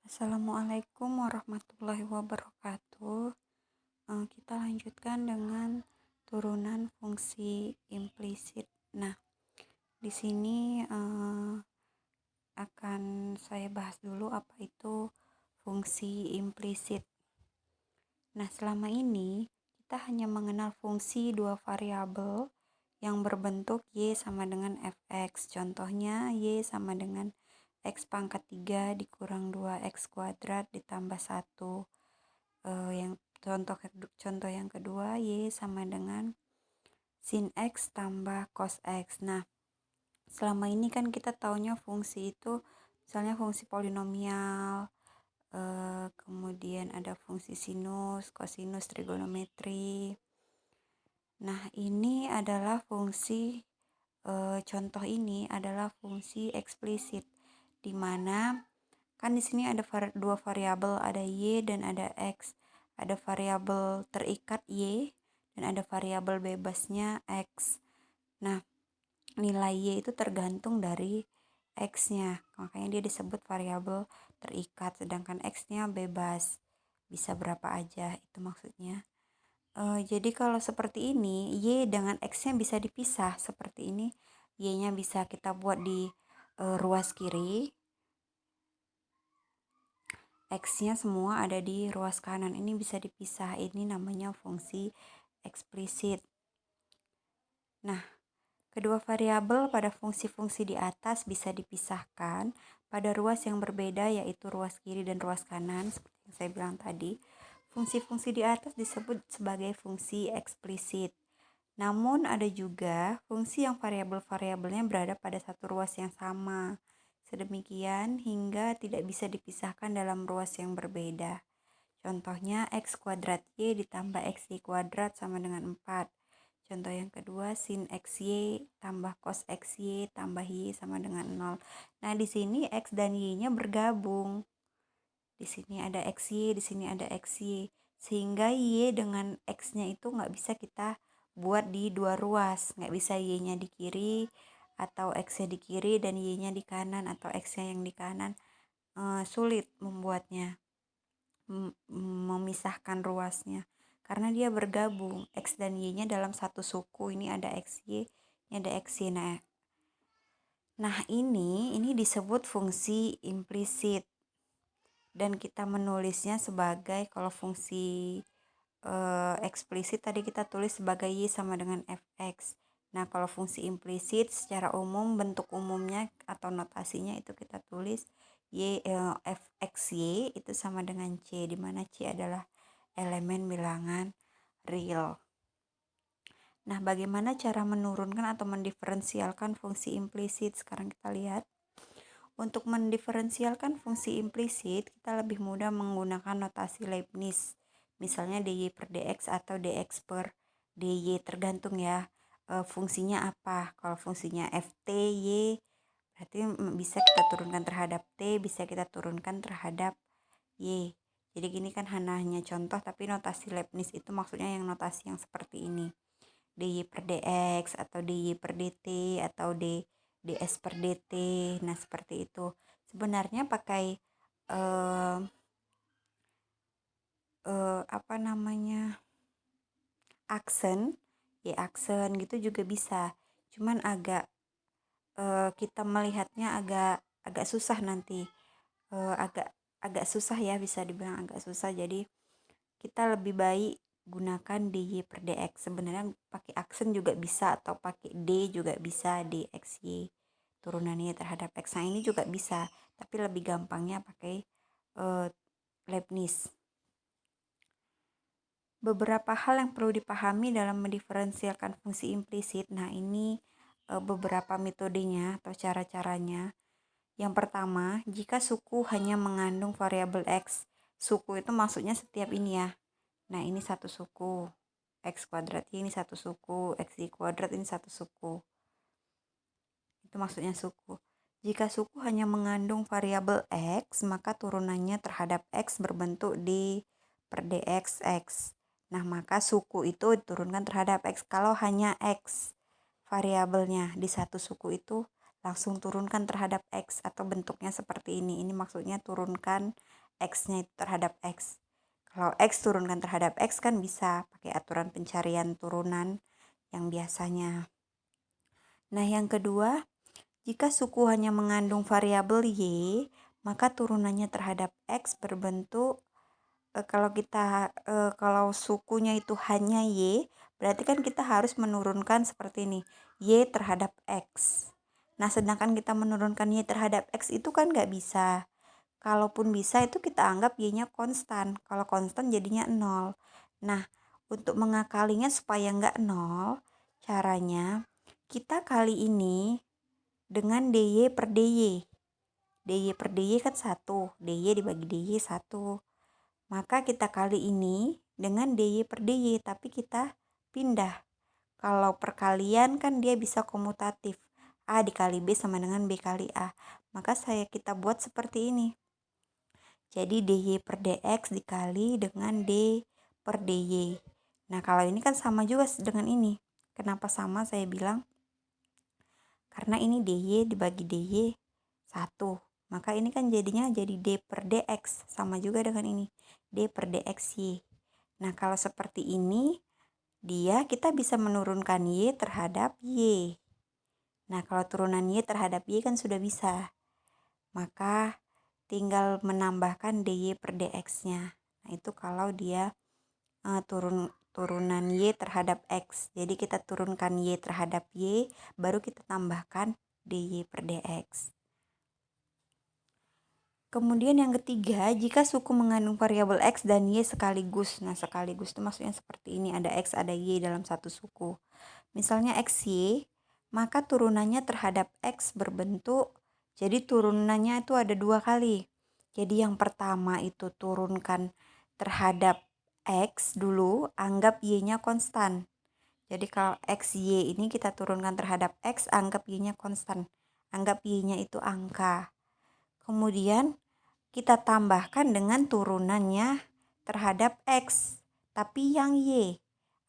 Assalamualaikum warahmatullahi wabarakatuh. Kita lanjutkan dengan turunan fungsi implisit. Nah, di sini akan saya bahas dulu apa itu fungsi implisit. Nah, selama ini kita hanya mengenal fungsi dua variabel yang berbentuk y sama dengan fx. Contohnya y sama dengan x pangkat 3 dikurang 2x kuadrat ditambah 1. Yang contoh yang kedua y sama dengan sin x tambah cos x. Nah, selama ini kan kita taunya fungsi itu misalnya fungsi polinomial, kemudian ada fungsi sinus, kosinus, trigonometri. Nah, ini adalah fungsi contoh ini adalah fungsi eksplisit, di mana kan di sini ada dua variabel, ada y dan ada x. Ada variabel terikat y dan ada variabel bebasnya x. Nah, nilai y itu tergantung dari x-nya. Makanya dia disebut variabel terikat, sedangkan x-nya bebas. Bisa berapa aja, itu maksudnya. Jadi kalau seperti ini, y dengan x-nya bisa dipisah seperti ini. Y-nya bisa kita buat di ruas kiri, x-nya semua ada di ruas kanan. Ini bisa dipisah. Ini namanya fungsi eksplisit. Nah, kedua variabel pada fungsi-fungsi di atas bisa dipisahkan pada ruas yang berbeda, yaitu ruas kiri dan ruas kanan. Seperti yang saya bilang tadi, fungsi-fungsi di atas disebut sebagai fungsi eksplisit. Namun ada juga fungsi yang variabel-variabelnya berada pada satu ruas yang sama. Sedemikian hingga tidak bisa dipisahkan dalam ruas yang berbeda. Contohnya x kuadrat y ditambah xy kuadrat sama dengan 4. Contoh yang kedua, sin xy tambah cos xy tambah y sama dengan 0. Nah, di sini x dan y-nya bergabung. Di sini ada xy, di sini ada xy. Sehingga y dengan x-nya itu nggak bisa kita buat di dua ruas. Nggak bisa y-nya di kiri atau x-nya di kiri dan y-nya di kanan atau x-nya yang di kanan. Sulit membuatnya, memisahkan ruasnya. Karena dia bergabung, x dan y-nya dalam satu suku. Ini ada xy, ini ada xy. Nah ini disebut fungsi implisit. Dan kita menulisnya sebagai, kalau fungsi eksplisit tadi kita tulis sebagai y sama dengan fx. Nah, kalau fungsi implisit secara umum bentuk umumnya atau notasinya itu kita tulis fxy itu sama dengan c, di mana c adalah elemen bilangan real. Nah, bagaimana cara menurunkan atau mendiferensialkan fungsi implisit? Sekarang kita lihat. Untuk mendiferensialkan fungsi implisit, kita lebih mudah menggunakan notasi Leibniz. Misalnya dy per dx atau dx per dy, tergantung ya fungsinya apa. Kalau fungsinya ft y, berarti bisa kita turunkan terhadap t, bisa kita turunkan terhadap y. Jadi gini kan hanya contoh, tapi notasi Leibniz itu maksudnya yang notasi yang seperti ini. dy per dx atau dy per dt atau ds per dt. Nah, seperti itu. Sebenarnya pakai aksen, aksen gitu juga bisa. Cuman agak kita melihatnya agak susah nanti. Agak susah ya, bisa dibilang agak susah. Jadi kita lebih baik gunakan dy per dx. Sebenarnya pakai aksen juga bisa atau pakai d juga bisa, dxy turunannya terhadap x. Nah, ini juga bisa, tapi lebih gampangnya pakai Leibniz. Beberapa hal yang perlu dipahami dalam mendiferensialkan fungsi implisit. Nah, ini beberapa metodenya atau cara-caranya. Yang pertama, jika suku hanya mengandung variabel x. Suku itu maksudnya setiap ini ya. Nah, ini satu suku. X kuadrat ini satu suku, xy kuadrat ini satu suku. Itu maksudnya suku. Jika suku hanya mengandung variabel x, maka turunannya terhadap x berbentuk d per dx x. Nah, maka suku itu diturunkan terhadap x. Kalau hanya x variabelnya di satu suku itu langsung turunkan terhadap X atau bentuknya seperti ini. Ini maksudnya turunkan X-nya itu terhadap X. Kalau X turunkan terhadap X kan bisa pakai aturan pencarian turunan yang biasanya. Nah, yang kedua, jika suku hanya mengandung variabel Y, maka turunannya terhadap X berbentuk kalau sukunya itu hanya Y, berarti kan kita harus menurunkan seperti ini, Y terhadap X. Nah, sedangkan kita menurunkan Y terhadap X itu kan nggak bisa. Kalaupun bisa itu kita anggap Y-nya konstan. Kalau konstan jadinya 0. Nah, untuk mengakalinya supaya nggak 0, caranya kita kali ini dengan DY per DY. DY per DY kan 1. DY dibagi DY 1. Maka kita kali ini dengan DY per DY, tapi kita pindah. Kalau perkalian kan dia bisa komutatif. A dikali B sama dengan B kali A. Maka kita buat seperti ini. Jadi DY per DX dikali dengan D per DY. Nah, kalau ini kan sama juga dengan ini. Kenapa sama saya bilang? Karena ini DY dibagi DY 1. Maka ini kan jadinya jadi D per DX. Sama juga dengan ini. D per DXY. Nah, kalau seperti ini, kita bisa menurunkan Y terhadap Y. Nah, kalau turunan Y terhadap Y kan sudah bisa. Maka tinggal menambahkan DY per DX-nya. Nah, itu kalau dia turunan Y terhadap X. Jadi kita turunkan Y terhadap Y, baru kita tambahkan DY per DX. Kemudian yang ketiga, jika suku mengandung variabel X dan Y sekaligus. Nah, sekaligus itu maksudnya seperti ini, ada X, ada Y dalam satu suku. Misalnya XY, maka turunannya terhadap X berbentuk, jadi turunannya itu ada 2 kali. Jadi yang pertama itu turunkan terhadap X dulu, anggap Y-nya konstan. Jadi kalau XY ini kita turunkan terhadap X, anggap Y-nya konstan. Anggap Y-nya itu angka. Kemudian kita tambahkan dengan turunannya terhadap X, tapi yang Y.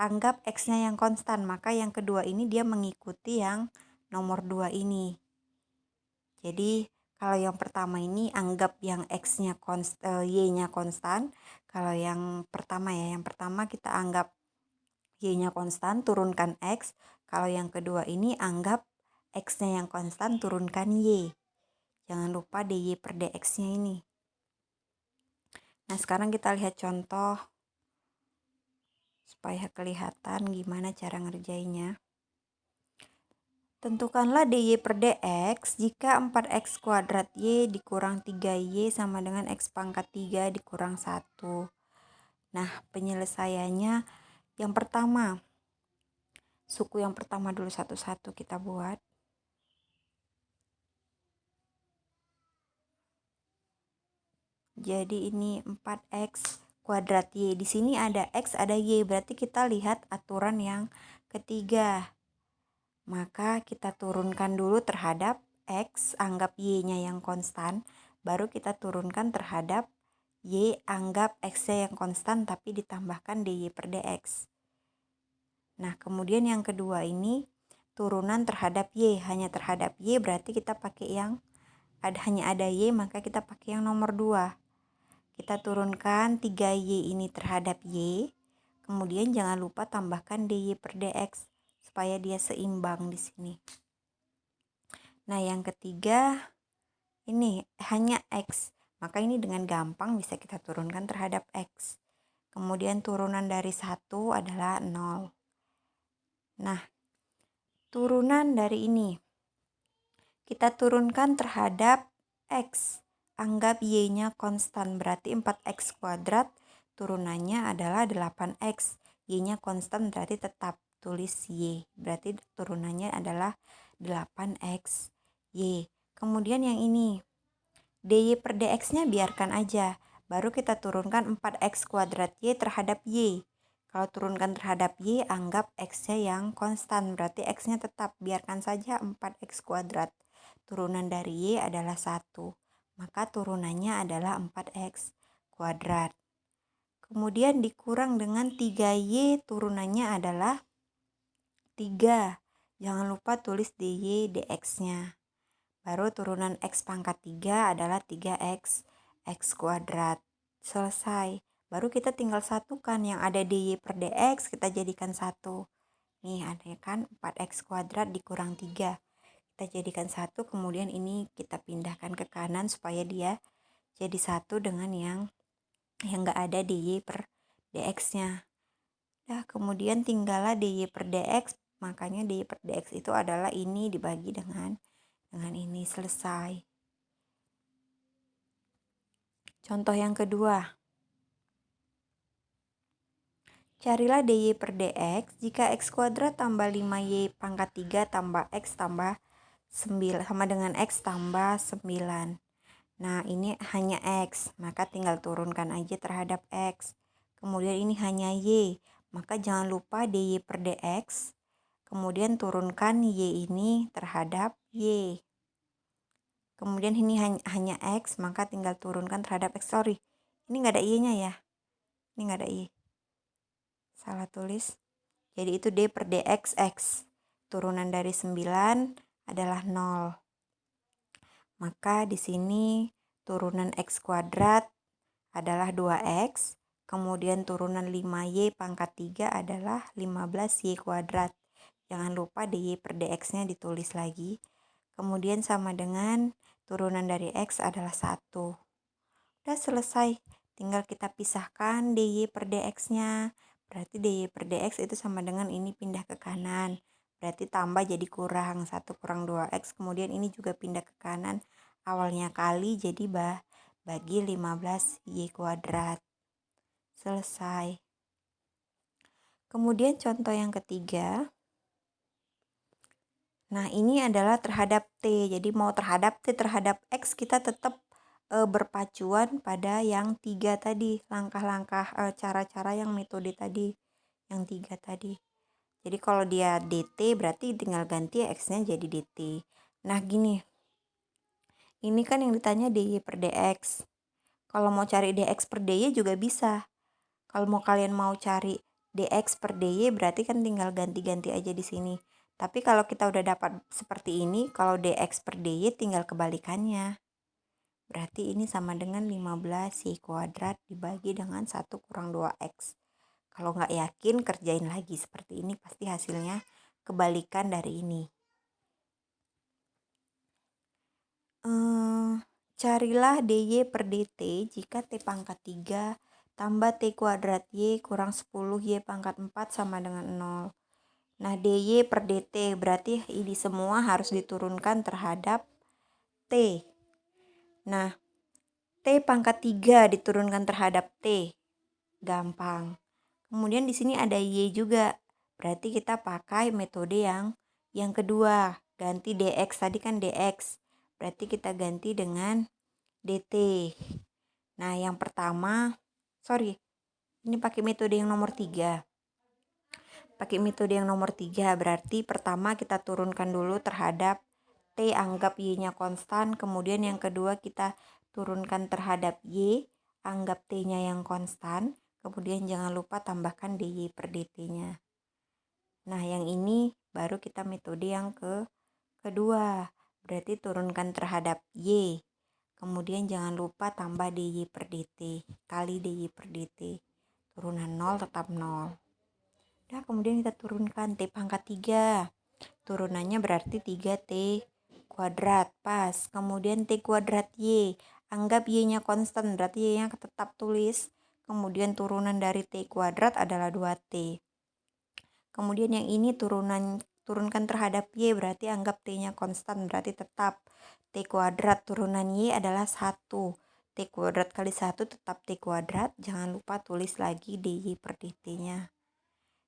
Anggap X-nya yang konstan, maka yang kedua ini dia mengikuti yang nomor 2 ini. Jadi kalau yang pertama ini anggap yang X-nya Y-nya konstan. Kalau yang pertama kita anggap Y-nya konstan, turunkan X. Kalau yang kedua ini anggap X-nya yang konstan, turunkan Y. Jangan lupa DY per DX-nya ini. Nah, sekarang kita lihat contoh supaya kelihatan gimana cara ngerjainnya. Tentukanlah DY per DX jika 4X kuadrat Y dikurang 3Y sama dengan X pangkat 3 dikurang 1. Nah, penyelesaiannya yang pertama. Suku yang pertama dulu satu-satu kita buat. Jadi ini 4X kuadrat Y. Di sini ada X, ada Y. Berarti kita lihat aturan yang ketiga. Maka kita turunkan dulu terhadap X, anggap Y-nya yang konstan. Baru kita turunkan terhadap Y, anggap X-nya yang konstan tapi ditambahkan DY per DX. Nah, kemudian yang kedua ini turunan terhadap Y. Hanya terhadap Y berarti kita pakai yang hanya ada Y, maka kita pakai yang nomor 2. Kita turunkan 3Y ini terhadap Y. Kemudian jangan lupa tambahkan DY per DX supaya dia seimbang di sini. Nah, yang ketiga ini hanya X. Maka ini dengan gampang bisa kita turunkan terhadap X. Kemudian turunan dari 1 adalah 0. Nah, turunan dari ini kita turunkan terhadap X. Anggap Y-nya konstan, berarti 4X kuadrat turunannya adalah 8X. Y-nya konstan berarti tetap tulis Y. Berarti turunannya adalah 8X Y. Kemudian yang ini, DY per DX-nya biarkan aja. Baru kita turunkan 4X kuadrat Y terhadap Y. Kalau turunkan terhadap Y, anggap X-nya yang konstan. Berarti X-nya tetap, biarkan saja 4X kuadrat. Turunan dari Y adalah 1. Maka turunannya adalah 4X kuadrat. Kemudian dikurang dengan 3Y, turunannya adalah 3. Jangan lupa tulis DY dx-nya. Baru turunan X pangkat 3 adalah 3X, X kuadrat. Selesai. Baru kita tinggal satukan yang ada dy per dx, kita jadikan 1. Nih ada kan 4X kuadrat dikurang 3. Kita jadikan 1, kemudian ini kita pindahkan ke kanan supaya dia jadi 1 dengan yang nggak ada dy per dx-nya. Nah, kemudian tinggallah dy per dx, makanya dy per dx itu adalah ini dibagi dengan ini. Selesai. Contoh yang kedua. Carilah dy per dx jika x kuadrat tambah 5y pangkat 3 tambah x tambah 9 sama dengan x tambah 9. Nah, ini hanya x, maka tinggal turunkan aja terhadap x. Kemudian ini hanya y, maka jangan lupa dy per dx. Kemudian turunkan y ini terhadap y. Kemudian ini hanya x, maka tinggal turunkan terhadap x. Sorry, ini nggak ada y-nya ya. Ini nggak ada y. Salah tulis. Jadi itu d per dx x. Turunan dari 9 adalah 0. Maka di sini turunan x kuadrat adalah 2x. Kemudian turunan 5y pangkat 3 adalah 15y kuadrat. Jangan lupa dy per dx-nya ditulis lagi. Kemudian sama dengan turunan dari x adalah 1. Udah selesai. Tinggal kita pisahkan dy per dx-nya. Berarti dy per dx itu sama dengan ini pindah ke kanan. Berarti tambah jadi kurang. 1 kurang 2x. Kemudian ini juga pindah ke kanan. Awalnya kali jadi bagi 15y kuadrat. Selesai. Kemudian contoh yang ketiga. Nah, ini adalah terhadap T. Jadi mau terhadap T terhadap X kita tetap berpacuan pada yang 3 tadi. Langkah-langkah cara-cara yang metode tadi. Yang 3 tadi. Jadi kalau dia DT berarti tinggal ganti X-nya jadi DT. Nah, gini. Ini kan yang ditanya dy per dx. Kalau mau cari dx per dy juga bisa. Kalau kalian mau cari dx per dy berarti kan tinggal ganti-ganti aja di sini. Tapi kalau kita udah dapat seperti ini, kalau dx per dy tinggal kebalikannya. Berarti ini sama dengan 15y kuadrat dibagi dengan 1 kurang 2x. Kalau nggak yakin, kerjain lagi seperti ini, pasti hasilnya kebalikan dari ini. Carilah dy per dt jika t pangkat 3 tambah t kuadrat y kurang 10y pangkat 4 sama dengan 0. Nah, dy per dt berarti ini semua harus diturunkan terhadap t. Nah, t pangkat 3 diturunkan terhadap t. Gampang. Kemudian di sini ada y juga. Berarti kita pakai metode yang kedua. Ganti dx, tadi kan dx. Berarti kita ganti dengan dt. Nah, yang pertama, ini pakai metode yang nomor 3. Pakai metode yang nomor 3 berarti pertama kita turunkan dulu terhadap t, anggap y-nya konstan. Kemudian yang kedua kita turunkan terhadap y, anggap t-nya yang konstan. Kemudian jangan lupa tambahkan dy per dt-nya. Nah, yang ini baru kita metode yang kedua. Berarti turunkan terhadap y. Kemudian jangan lupa tambah dy per dt. Kali dy per dt. Turunan 0 tetap 0. Nah, kemudian kita turunkan t pangkat 3. Turunannya berarti 3t kuadrat. Pas. Kemudian t kuadrat y. Anggap y-nya konstan. Berarti y-nya tetap tulis. Kemudian turunan dari t kuadrat adalah 2t. Kemudian yang ini turunkan terhadap y. Berarti anggap t-nya konstan. Berarti tetap t kuadrat turunan y adalah 1. T kuadrat kali 1 tetap t kuadrat. Jangan lupa tulis lagi dy per dt-nya.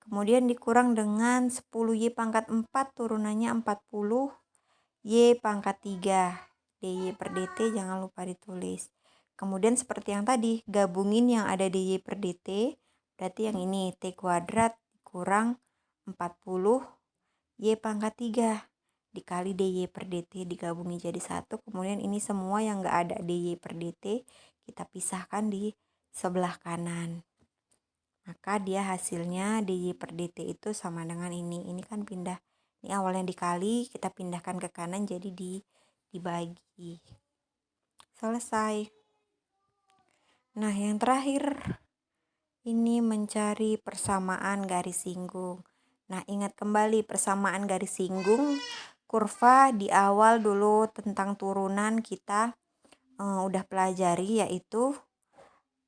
Kemudian dikurang dengan 10y pangkat 4 turunannya 40y pangkat 3. dy per dt jangan lupa ditulis. Kemudian seperti yang tadi, gabungin yang ada dy per dt. Berarti yang ini t kuadrat kurang 40y pangkat 3 dikali dy per dt digabungi jadi 1. Kemudian ini semua yang nggak ada dy per dt kita pisahkan di sebelah kanan. Maka dia hasilnya dy per dt itu sama dengan ini. Ini kan pindah. Ini awalnya dikali, kita pindahkan ke kanan jadi dibagi. Selesai. Nah, yang terakhir ini mencari persamaan garis singgung. Nah, ingat kembali persamaan garis singgung, kurva di awal dulu tentang turunan kita udah pelajari, yaitu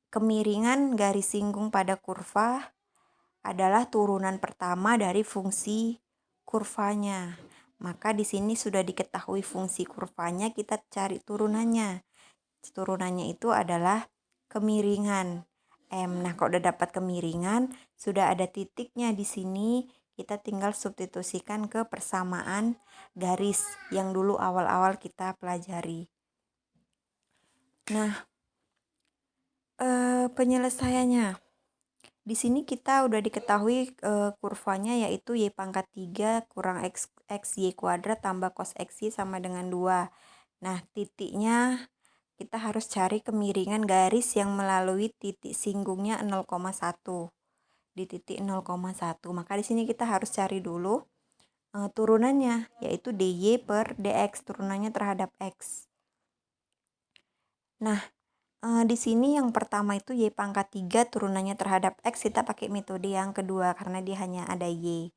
kemiringan garis singgung pada kurva adalah turunan pertama dari fungsi kurvanya. Maka di sini sudah diketahui fungsi kurvanya, kita cari turunannya. Turunannya itu adalah kemiringan M. Nah, kalau udah dapat kemiringan, sudah ada titiknya di sini, kita tinggal substitusikan ke persamaan garis yang dulu awal-awal kita pelajari. Nah, penyelesaiannya. Di sini kita udah diketahui kurvanya, yaitu Y pangkat 3 kurang XY kuadrat tambah cos XY sama dengan 2. Nah, titiknya kita harus cari kemiringan garis yang melalui titik singgungnya 0,1. Di titik 0,1. Maka di sini kita harus cari dulu turunannya, yaitu DY per DX, turunannya terhadap X. Nah, di sini yang pertama itu Y pangkat 3 turunannya terhadap X, kita pakai metode yang kedua karena dia hanya ada Y.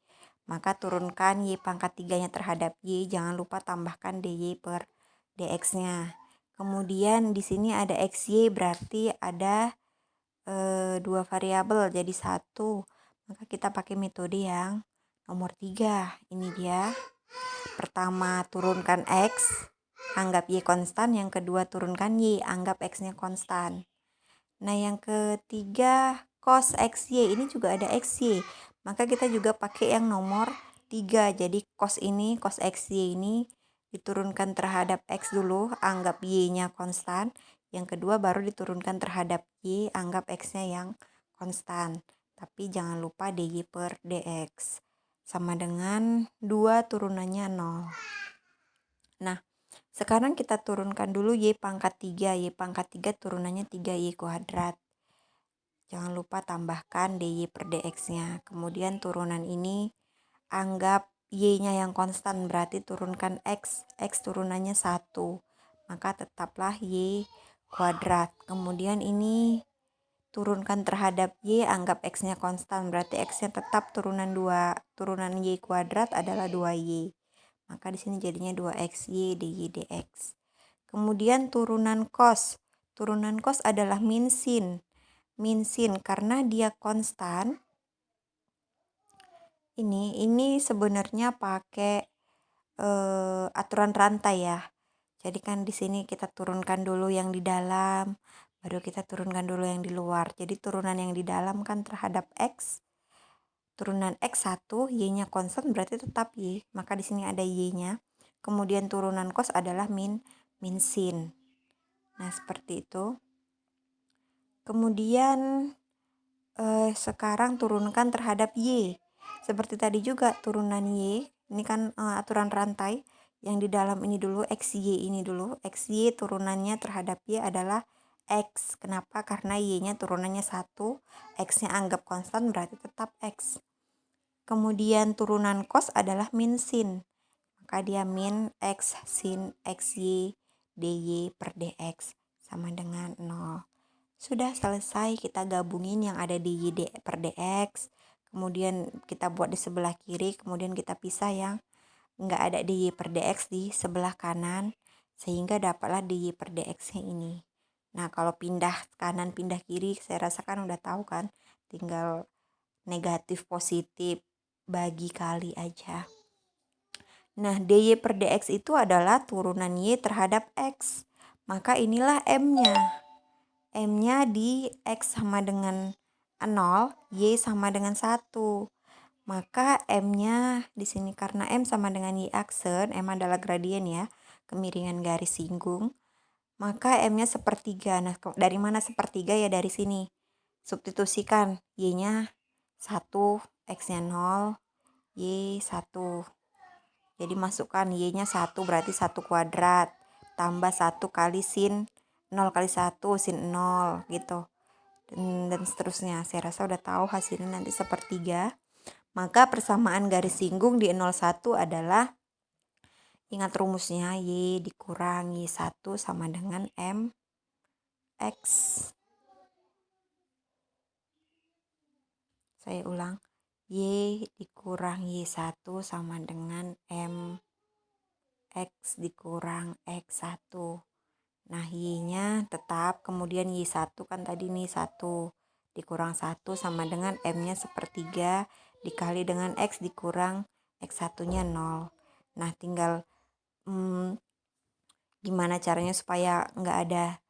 Maka turunkan Y pangkat 3-nya terhadap Y, jangan lupa tambahkan DY per DX-nya. Kemudian di sini ada XY, berarti ada 2 variabel jadi 1. Maka kita pakai metode yang nomor 3. Ini dia. Pertama turunkan X, anggap Y konstan. Yang kedua turunkan Y, anggap X-nya konstan. Nah, yang ketiga cos XY, ini juga ada XY. Maka kita juga pakai yang nomor 3. Jadi cos XY ini diturunkan terhadap X dulu, anggap Y-nya konstan. Yang kedua baru diturunkan terhadap Y, anggap X-nya yang konstan. Tapi jangan lupa DY per DX. Sama dengan 2 turunannya 0. Nah, sekarang kita turunkan dulu Y pangkat 3. Y pangkat 3 turunannya 3Y kuadrat. Jangan lupa tambahkan DY per DX-nya. Kemudian turunan ini anggap Y-nya yang konstan, berarti turunkan X. X turunannya 1. Maka tetaplah Y kuadrat. Kemudian ini turunkan terhadap Y, anggap X-nya konstan, berarti X-nya tetap turunan 2. Turunan Y kuadrat adalah 2Y. Maka di sini jadinya 2XY DY DX. Kemudian turunan cos. Turunan cos adalah min sin. Min sin karena dia konstan. Ini sebenarnya pakai aturan rantai ya. Jadi kan di sini kita turunkan dulu yang di dalam, baru kita turunkan dulu yang di luar. Jadi turunan yang di dalam kan terhadap X. Turunan X1, Y-nya konstan berarti tetap Y. Maka di sini ada Y-nya. Kemudian turunan cos adalah min sin. Nah, seperti itu. Kemudian sekarang turunkan terhadap Y. Seperti tadi juga turunan Y. Ini kan aturan rantai. Yang di dalam ini dulu, XY ini dulu. XY turunannya terhadap Y adalah X. Kenapa? Karena Y-nya turunannya 1. X-nya anggap konstan berarti tetap X. Kemudian turunan cos adalah min sin. Maka dia min X sin XY DY per DX sama dengan 0. Sudah selesai, kita gabungin yang ada di Y per DX. Kemudian kita buat di sebelah kiri, kemudian kita pisah yang nggak ada DY per DX di sebelah kanan, sehingga dapatlah DY per DX-nya ini. Nah, kalau pindah kanan, pindah kiri, saya rasa kan udah tahu kan, tinggal negatif positif bagi kali aja. Nah, DY per DX itu adalah turunan Y terhadap X. Maka inilah M-nya. M-nya di X sama dengan 0, Y sama dengan 1. Maka M-nya di sini karena M sama dengan Y aksen, M adalah gradien ya, kemiringan garis singgung. Maka M-nya sepertiga. Nah, dari mana sepertiga? Ya dari sini. Substitusikan Y-nya 1, X-nya 0, Y 1. Jadi masukkan Y-nya 1 berarti 1 kuadrat. Tambah 1 kali sin 0 kali 1 sin 0 gitu. Dan seterusnya. Saya rasa udah tahu hasilnya nanti sepertiga. Maka persamaan garis singgung di 01 adalah Ingat rumusnya, Y dikurangi 1 sama dengan MX. Saya ulang, Y dikurang Y1 sama dengan MX dikurang X1. Nah, Y-nya tetap, kemudian Y1 kan tadi nih 1. Dikurang 1 sama dengan M-nya sepertiga dikali dengan X dikurang X1-nya 0. Nah, tinggal gimana caranya supaya nggak ada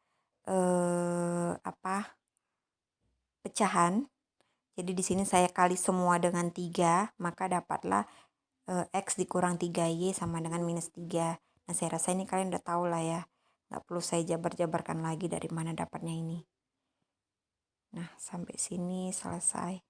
pecahan. Jadi di sini saya kali semua dengan 3, maka dapatlah X dikurang 3Y sama dengan minus 3. Nah, saya rasa ini kalian udah tahu lah ya. Nggak perlu saya jabar-jabarkan lagi dari mana dapatnya ini. Nah, sampai sini selesai.